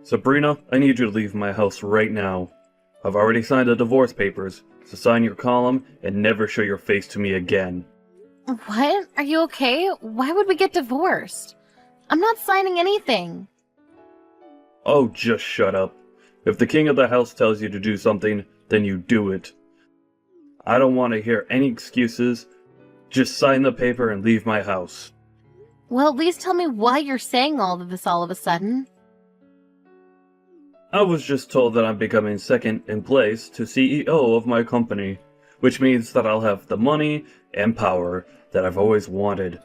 Sabrina, I need you to leave my house right now. I've already signed the divorce papers, so sign your column and never show your face to me again. What? Are you okay? Why would we get divorced? I'm not signing anything. Oh, just shut up. If the king of the house tells you to do something, then you do it. I don't want to hear any excuses. Just sign the paper and leave my house. Well, at least tell me why you're saying all of this all of a sudden. I was just told that I'm becoming second in place to CEO of my company, which means that I'll have the money and power that I've always wanted.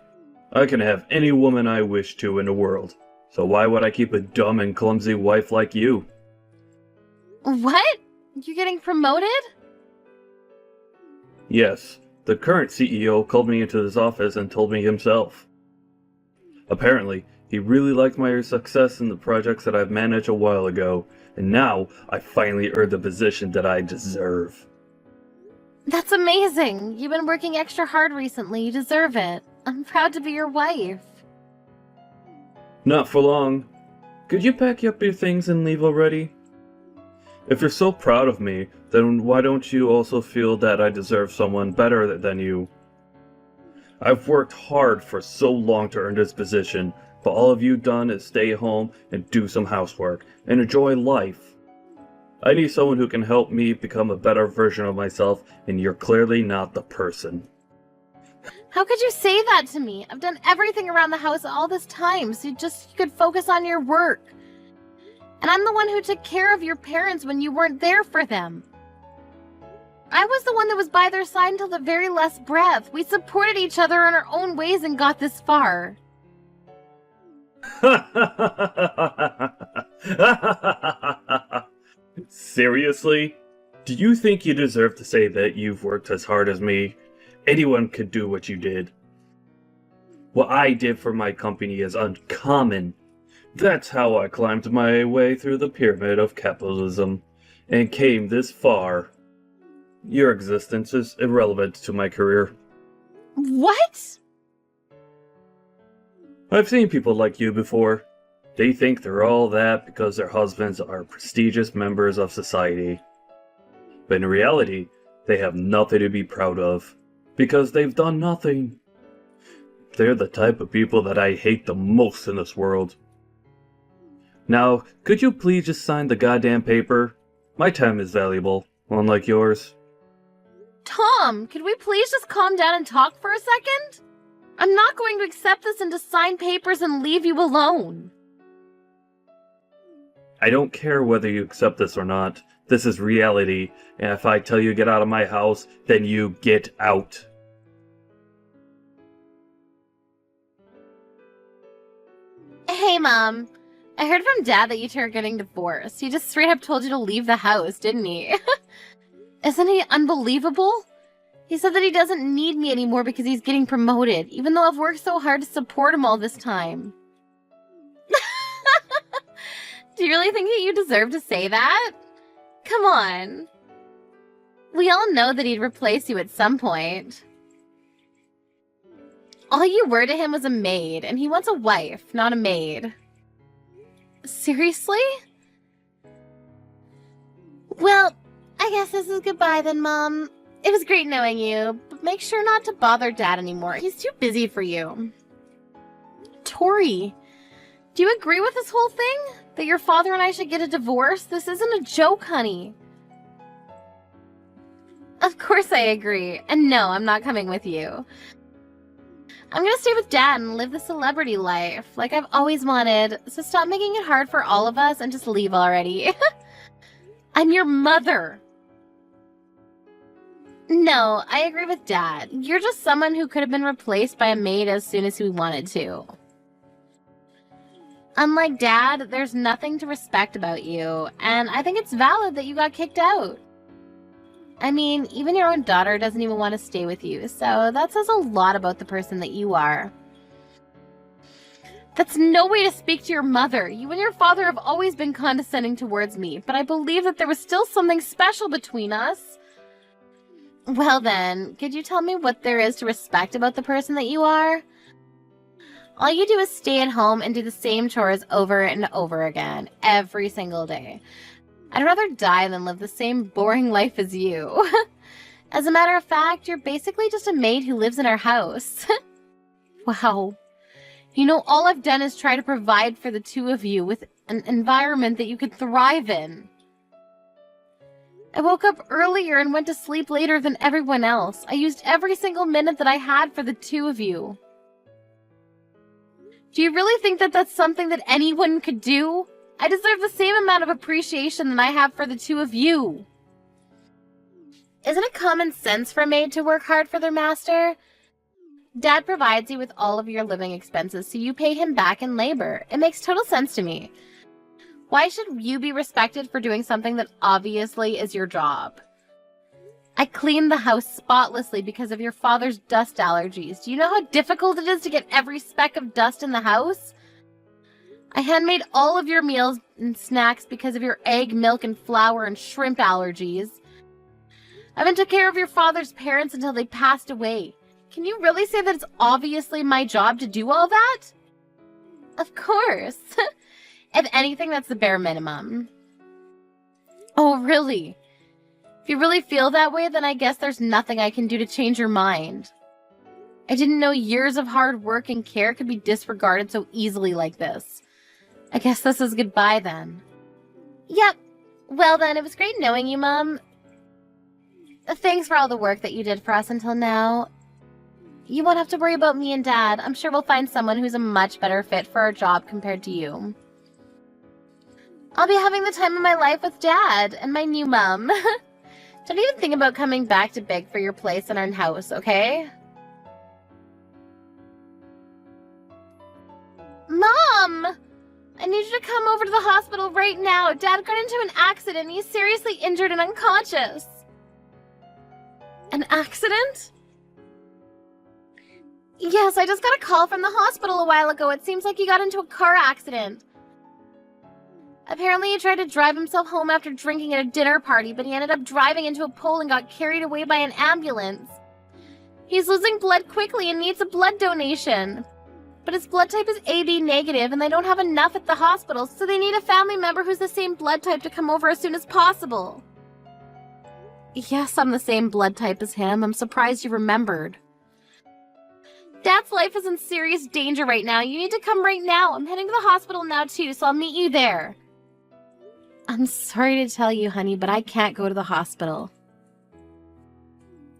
I can have any woman I wish to in the world, so why would I keep a dumb and clumsy wife like you? What? You're getting promoted? Yes, the current CEO called me into his office and told me himself. Apparently, he really liked my success in the projects that I've managed a while ago, and now I finally earned the position that I deserve. That's amazing. You've been working extra hard recently. You deserve it. I'm proud to be your wife. Not for long. Could you pack up your things and leave already? If you're so proud of me, then why don't you also feel that I deserve someone better than you? I've worked hard for so long to earn this position, but all of you done is stay home and do some housework and enjoy life. I need someone who can help me become a better version of myself, and you're clearly not the person. How could you say that to me? I've done everything around the house all this time, so you could focus on your work. And I'm the one who took care of your parents when you weren't there for them. I was the one that was by their side until the very last breath. We supported each other in our own ways and got this far. Seriously? Do you think you deserve to say that you've worked as hard as me? Anyone could do what you did. What I did for my company is uncommon. That's how I climbed my way through the pyramid of capitalism and came this far. Your existence is irrelevant to my career. What? I've seen people like you before. They think they're all that because their husbands are prestigious members of society. But in reality, they have nothing to be proud of, because they've done nothing. They're the type of people that I hate the most in this world. Now, could you please just sign the goddamn paper? My time is valuable, unlike yours. Tom, could we please just calm down and talk for a second? I'm not going to accept this and to sign papers and leave you alone. I don't care whether you accept this or not. This is reality, and if I tell you get out of my house, then you get out. Hey, Mom. I heard from Dad that you two are getting divorced. He just straight up told you to leave the house, didn't he? Isn't he unbelievable? He said that he doesn't need me anymore because he's getting promoted, even though I've worked so hard to support him all this time. Do you really think that you deserve to say that? Come on. We all know that he'd replace you at some point. All you were to him was a maid, and he wants a wife, not a maid. Seriously? Well, I guess this is goodbye then, Mom. It was great knowing you, but make sure not to bother Dad anymore. He's too busy for you. Tori, do you agree with this whole thing? That your father and I should get a divorce? This isn't a joke, honey. Of course I agree. And no, I'm not coming with you. I'm gonna stay with Dad and live the celebrity life, like I've always wanted, so stop making it hard for all of us and just leave already. I'm your mother. No, I agree with Dad. You're just someone who could have been replaced by a maid as soon as we wanted to. Unlike Dad, there's nothing to respect about you, and I think it's valid that you got kicked out. I mean, even your own daughter doesn't even want to stay with you, so that says a lot about the person that you are. That's no way to speak to your mother. You and your father have always been condescending towards me, but I believe that there was still something special between us. Well then, could you tell me what there is to respect about the person that you are? All you do is stay at home and do the same chores over and over again, every single day. I'd rather die than live the same boring life as you. As a matter of fact, you're basically just a maid who lives in our house. Wow. You know, all I've done is try to provide for the two of you with an environment that you could thrive in. I woke up earlier and went to sleep later than everyone else. I used every single minute that I had for the two of you. Do you really think that that's something that anyone could do? I deserve the same amount of appreciation that I have for the two of you. Isn't it common sense for a maid to work hard for their master? Dad provides you with all of your living expenses, so you pay him back in labor. It makes total sense to me. Why should you be respected for doing something that obviously is your job? I cleaned the house spotlessly because of your father's dust allergies. Do you know how difficult it is to get every speck of dust in the house? I handmade all of your meals and snacks because of your egg, milk, and flour and shrimp allergies. I even took care of your father's parents until they passed away. Can you really say that it's obviously my job to do all that? Of course. If anything, that's the bare minimum. Oh, really? If you really feel that way, then I guess there's nothing I can do to change your mind. I didn't know years of hard work and care could be disregarded so easily like this. I guess this is goodbye then. Yep. Well then, it was great knowing you, Mom. Thanks for all the work that you did for us until now. You won't have to worry about me and Dad. I'm sure we'll find someone who's a much better fit for our job compared to you. I'll be having the time of my life with Dad and my new mom. Don't even think about coming back to beg for your place in our house, okay? Mom! I need you to come over to the hospital right now. Dad got into an accident. He's seriously injured and unconscious. An accident? Yes, I just got a call from the hospital a while ago. It seems like he got into a car accident. Apparently he tried to drive himself home after drinking at a dinner party, but he ended up driving into a pole and got carried away by an ambulance. He's losing blood quickly and needs a blood donation. But his blood type is AB negative and they don't have enough at the hospital, so they need a family member who's the same blood type to come over as soon as possible. Yes, I'm the same blood type as him. I'm surprised you remembered. Dad's life is in serious danger right now. You need to come right now. I'm heading to the hospital now too, so I'll meet you there. I'm sorry to tell you, honey, but I can't go to the hospital.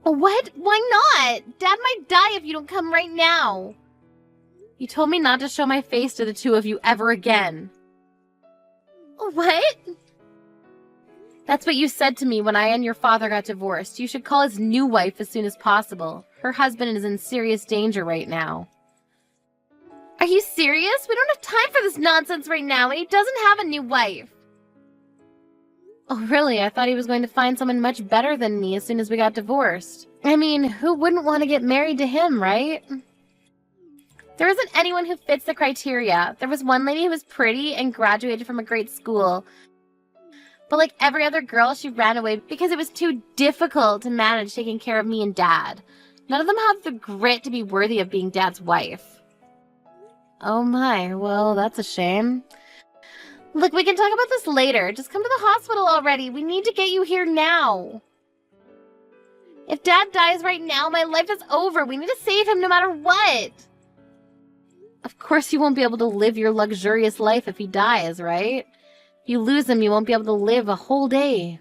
What? Why not? Dad might die if you don't come right now. You told me not to show my face to the two of you ever again. What? That's what you said to me when I and your father got divorced. You should call his new wife as soon as possible. Her husband is in serious danger right now. Are you serious? We don't have time for this nonsense right now, and he doesn't have a new wife. Oh, really? I thought he was going to find someone much better than me as soon as we got divorced. I mean, who wouldn't want to get married to him, right? There isn't anyone who fits the criteria. There was one lady who was pretty and graduated from a great school. But like every other girl, she ran away because it was too difficult to manage taking care of me and Dad. None of them have the grit to be worthy of being Dad's wife. Oh my, well, that's a shame. Look, we can talk about this later. Just come to the hospital already. We need to get you here now. If Dad dies right now, my life is over. We need to save him no matter what. Of course you won't be able to live your luxurious life if he dies, right? If you lose him, you won't be able to live a whole day.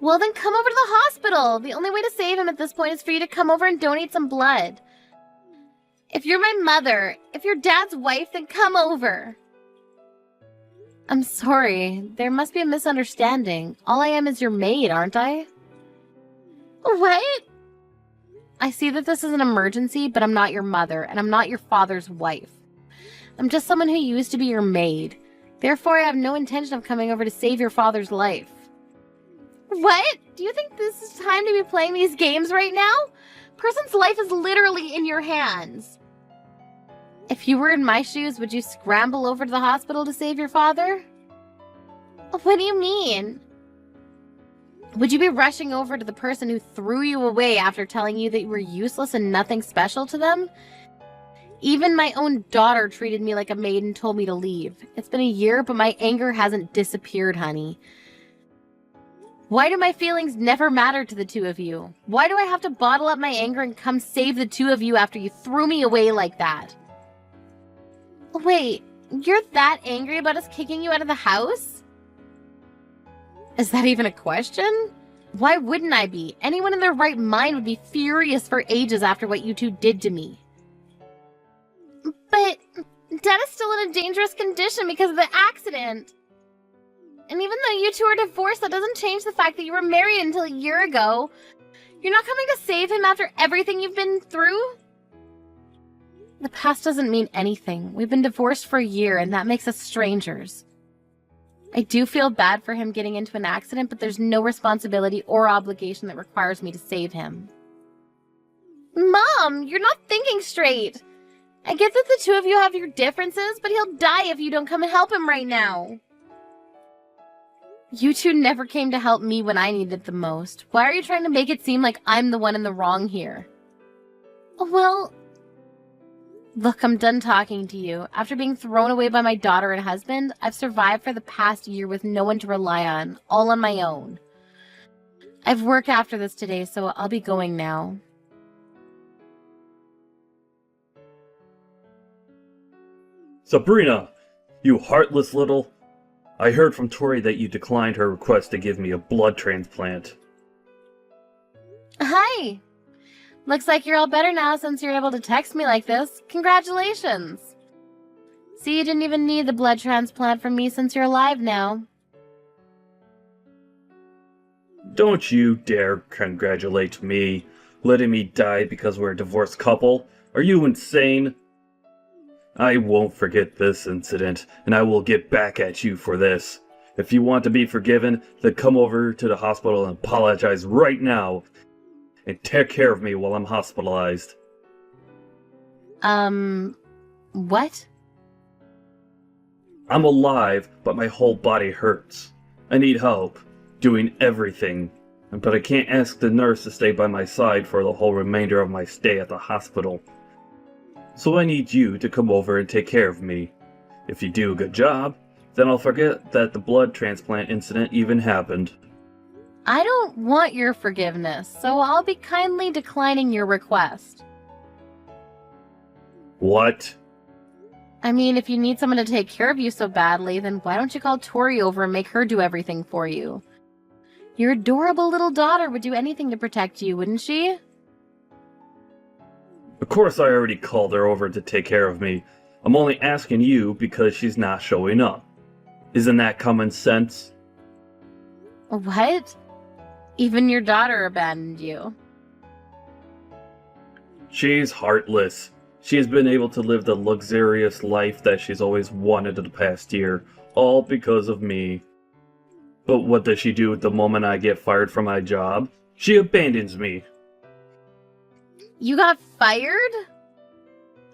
Well, then come over to the hospital. The only way to save him at this point is for you to come over and donate some blood. If you're my mother, if you're Dad's wife, then come over. I'm sorry. There must be a misunderstanding. All I am is your maid, aren't I? What? I see that this is an emergency, but I'm not your mother, and I'm not your father's wife. I'm just someone who used to be your maid. Therefore, I have no intention of coming over to save your father's life. What? Do you think this is time to be playing these games right now? Person's life is literally in your hands. If you were in my shoes, would you scramble over to the hospital to save your father? What do you mean? Would you be rushing over to the person who threw you away after telling you that you were useless and nothing special to them? Even my own daughter treated me like a maid and told me to leave. It's been a year, but my anger hasn't disappeared, honey. Why do my feelings never matter to the two of you? Why do I have to bottle up my anger and come save the two of you after you threw me away like that? Wait, you're that angry about us kicking you out of the house? Is that even a question? Why wouldn't I be? Anyone in their right mind would be furious for ages after what you two did to me. But Dad is still in a dangerous condition because of the accident. And even though you two are divorced, that doesn't change the fact that you were married until a year ago. You're not coming to save him after everything you've been through? The past doesn't mean anything. We've been divorced for a year, and that makes us strangers. I do feel bad for him getting into an accident, but there's no responsibility or obligation that requires me to save him. Mom, you're not thinking straight. I get that the two of you have your differences, but he'll die if you don't come and help him right now. You two never came to help me when I needed the most. Why are you trying to make it seem like I'm the one in the wrong here? Well, look, I'm done talking to you. After being thrown away by my daughter and husband, I've survived for the past year with no one to rely on, all on my own. I've work after this today, so I'll be going now. Sabrina, you heartless little... I heard from Tori that you declined her request to give me a blood transplant. Hi! Looks like you're all better now since you're able to text me like this. Congratulations! See, you didn't even need the blood transplant from me since you're alive now. Don't you dare congratulate me, letting me die because we're a divorced couple. Are you insane? I won't forget this incident, and I will get back at you for this. If you want to be forgiven, then come over to the hospital and apologize right now. And take care of me while I'm hospitalized. What? I'm alive, but my whole body hurts. I need help, doing everything. But I can't ask the nurse to stay by my side for the whole remainder of my stay at the hospital. So I need you to come over and take care of me. If you do a good job, then I'll forget that the blood transplant incident even happened. I don't want your forgiveness, so I'll be kindly declining your request. What? I mean, if you need someone to take care of you so badly, then why don't you call Tori over and make her do everything for you? Your adorable little daughter would do anything to protect you, wouldn't she? Of course I already called her over to take care of me. I'm only asking you because she's not showing up. Isn't that common sense? What? Even your daughter abandoned you. She's heartless. She has been able to live the luxurious life that she's always wanted in the past year, all because of me. But what does she do the moment I get fired from my job? She abandons me. You got fired?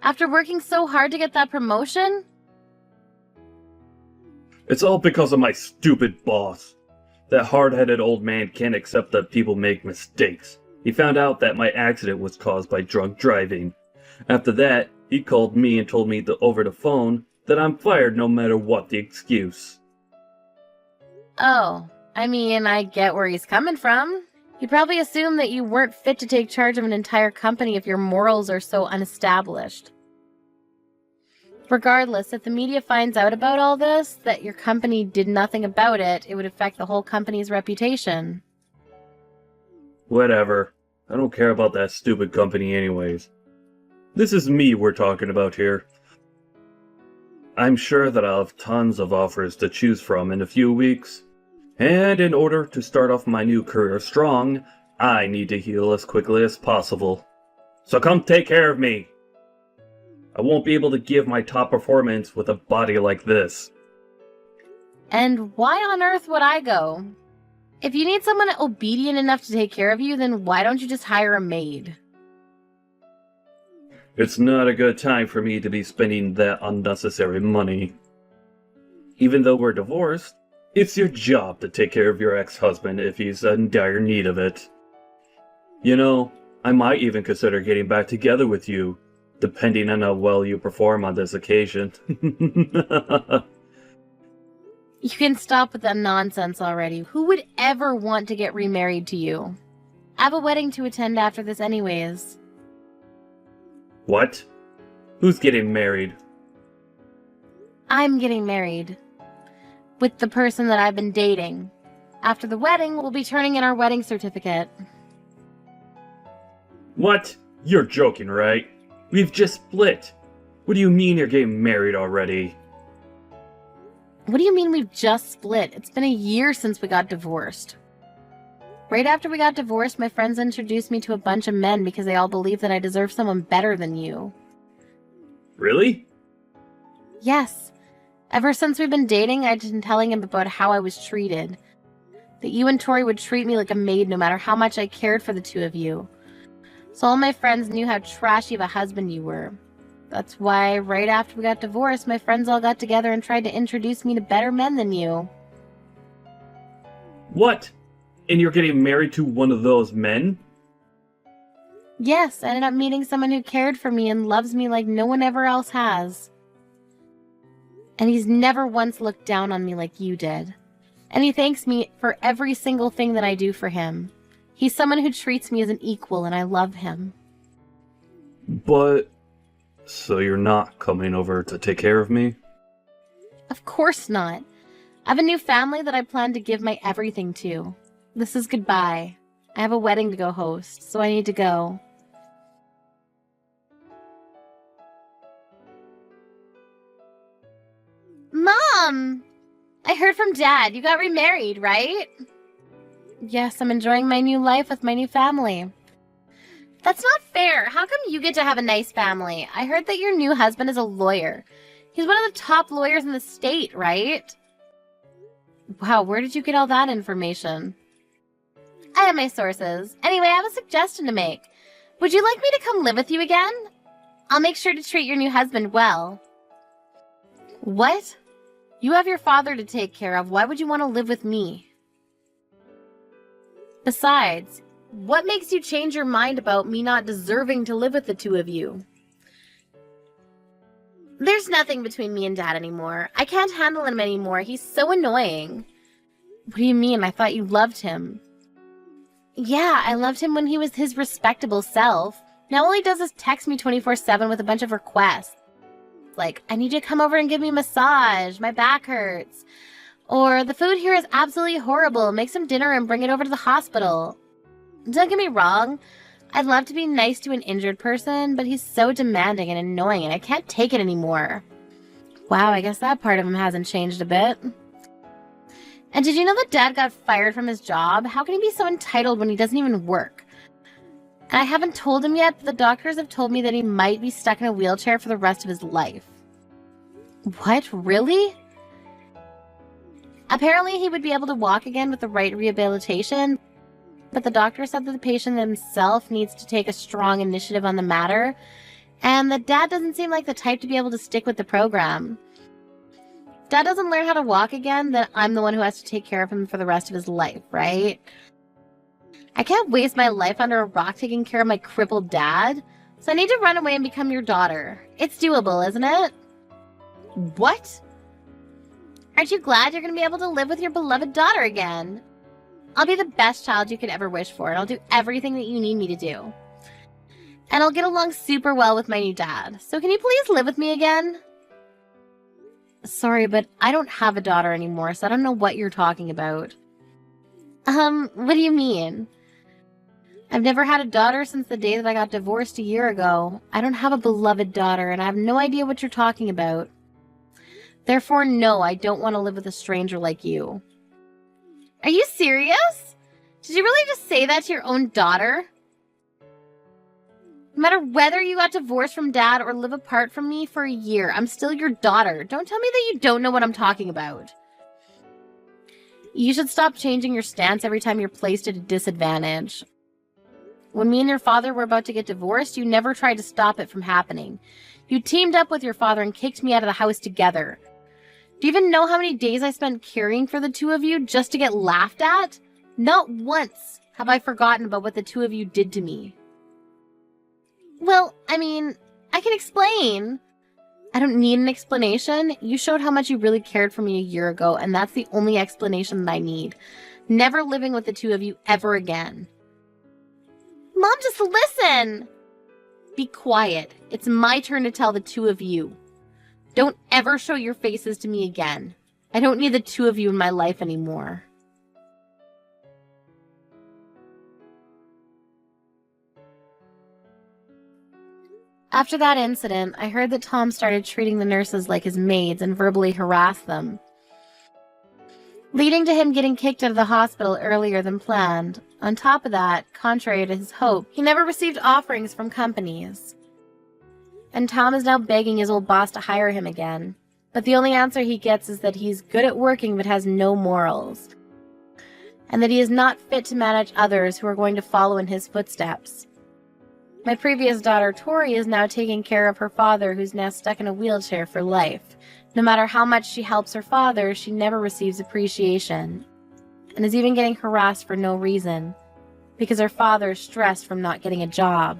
After working so hard to get that promotion? It's all because of my stupid boss. That hard-headed old man can't accept that people make mistakes. He found out that my accident was caused by drunk driving. After that, he called me and told me over the phone that I'm fired no matter what the excuse. Oh, I mean, I get where he's coming from. He probably assumed that you weren't fit to take charge of an entire company if your morals are so unestablished. Regardless, if the media finds out about all this, that your company did nothing about it, it would affect the whole company's reputation. Whatever. I don't care about that stupid company anyways. This is me we're talking about here. I'm sure that I'll have tons of offers to choose from in a few weeks. And in order to start off my new career strong, I need to heal as quickly as possible. So come take care of me! I won't be able to give my top performance with a body like this. And why on earth would I go? If you need someone obedient enough to take care of you, then why don't you just hire a maid? It's not a good time for me to be spending that unnecessary money. Even though we're divorced, it's your job to take care of your ex-husband if he's in dire need of it. You know, I might even consider getting back together with you. depending on how well you perform on this occasion. You can stop with that nonsense already. Who would ever want to get remarried to you? I have a wedding to attend after this anyways. What? Who's getting married? I'm getting married. With the person that I've been dating. After the wedding, we'll be turning in our wedding certificate. What? You're joking, right? We've just split. What do you mean you're getting married already? What do you mean we've just split? It's been a year since we got divorced. Right after we got divorced, my friends introduced me to a bunch of men because they all believe that I deserve someone better than you. Really? Yes. Ever since we've been dating, I've been telling him about how I was treated. That you and Tori would treat me like a maid no matter how much I cared for the two of you. So all my friends knew how trashy of a husband you were. That's why right after we got divorced, my friends all got together and tried to introduce me to better men than you. What? And you're getting married to one of those men? Yes, I ended up meeting someone who cared for me and loves me like no one ever else has. And he's never once looked down on me like you did. And he thanks me for every single thing that I do for him. He's someone who treats me as an equal, and I love him. But... so you're not coming over to take care of me? Of course not. I have a new family that I plan to give my everything to. This is goodbye. I have a wedding to go host, so I need to go. Mom! I heard from Dad. You got remarried, right? Yes, I'm enjoying my new life with my new family. That's not fair. How come you get to have a nice family? I heard that your new husband is a lawyer. He's one of the top lawyers in the state, right? Wow, where did you get all that information? I have my sources. Anyway, I have a suggestion to make. Would you like me to come live with you again? I'll make sure to treat your new husband well. What? You have your father to take care of. Why would you want to live with me? Besides, what makes you change your mind about me not deserving to live with the two of you? There's nothing between me and Dad anymore. I can't handle him anymore. He's so annoying. What do you mean? I thought you loved him. Yeah, I loved him when he was his respectable self. Now all he does is text me 24/7 with a bunch of requests. Like, I need you to come over and give me a massage. My back hurts. Or, the food here is absolutely horrible. Make some dinner and bring it over to the hospital. Don't get me wrong. I'd love to be nice to an injured person, but he's so demanding and annoying and I can't take it anymore. Wow, I guess that part of him hasn't changed a bit. And did you know that Dad got fired from his job? How can he be so entitled when he doesn't even work? And I haven't told him yet, but the doctors have told me that he might be stuck in a wheelchair for the rest of his life. What? Really? Apparently, he would be able to walk again with the right rehabilitation, but the doctor said that the patient himself needs to take a strong initiative on the matter, and that Dad doesn't seem like the type to be able to stick with the program. If Dad doesn't learn how to walk again, then I'm the one who has to take care of him for the rest of his life, right? I can't waste my life under a rock taking care of my crippled dad, so I need to run away and become your daughter. It's doable, isn't it? What? Aren't you glad you're going to be able to live with your beloved daughter again? I'll be the best child you could ever wish for, and I'll do everything that you need me to do. And I'll get along super well with my new dad. So can you please live with me again? Sorry, but I don't have a daughter anymore, so I don't know what you're talking about. What do you mean? I've never had a daughter since the day that I got divorced a year ago. I don't have a beloved daughter, and I have no idea what you're talking about. Therefore, no, I don't want to live with a stranger like you. Are you serious? Did you really just say that to your own daughter? No matter whether you got divorced from Dad or live apart from me for a year, I'm still your daughter. Don't tell me that you don't know what I'm talking about. You should stop changing your stance every time you're placed at a disadvantage. When me and your father were about to get divorced, you never tried to stop it from happening. You teamed up with your father and kicked me out of the house together. Do you even know how many days I spent caring for the two of you just to get laughed at? Not once have I forgotten about what the two of you did to me. Well, I mean, I can explain. I don't need an explanation. You showed how much you really cared for me a year ago, and that's the only explanation that I need. Never living with the two of you ever again. Mom, just listen! Be quiet. It's my turn to tell the two of you. Don't ever show your faces to me again. I don't need the two of you in my life anymore. After that incident, I heard that Tom started treating the nurses like his maids and verbally harassed them, leading to him getting kicked out of the hospital earlier than planned. On top of that, contrary to his hope, he never received offerings from companies. And Tom is now begging his old boss to hire him again. But the only answer he gets is that he's good at working but has no morals, and that he is not fit to manage others who are going to follow in his footsteps. My previous daughter, Tori, is now taking care of her father, who's now stuck in a wheelchair for life. No matter how much she helps her father, she never receives appreciation, and is even getting harassed for no reason, because her father is stressed from not getting a job.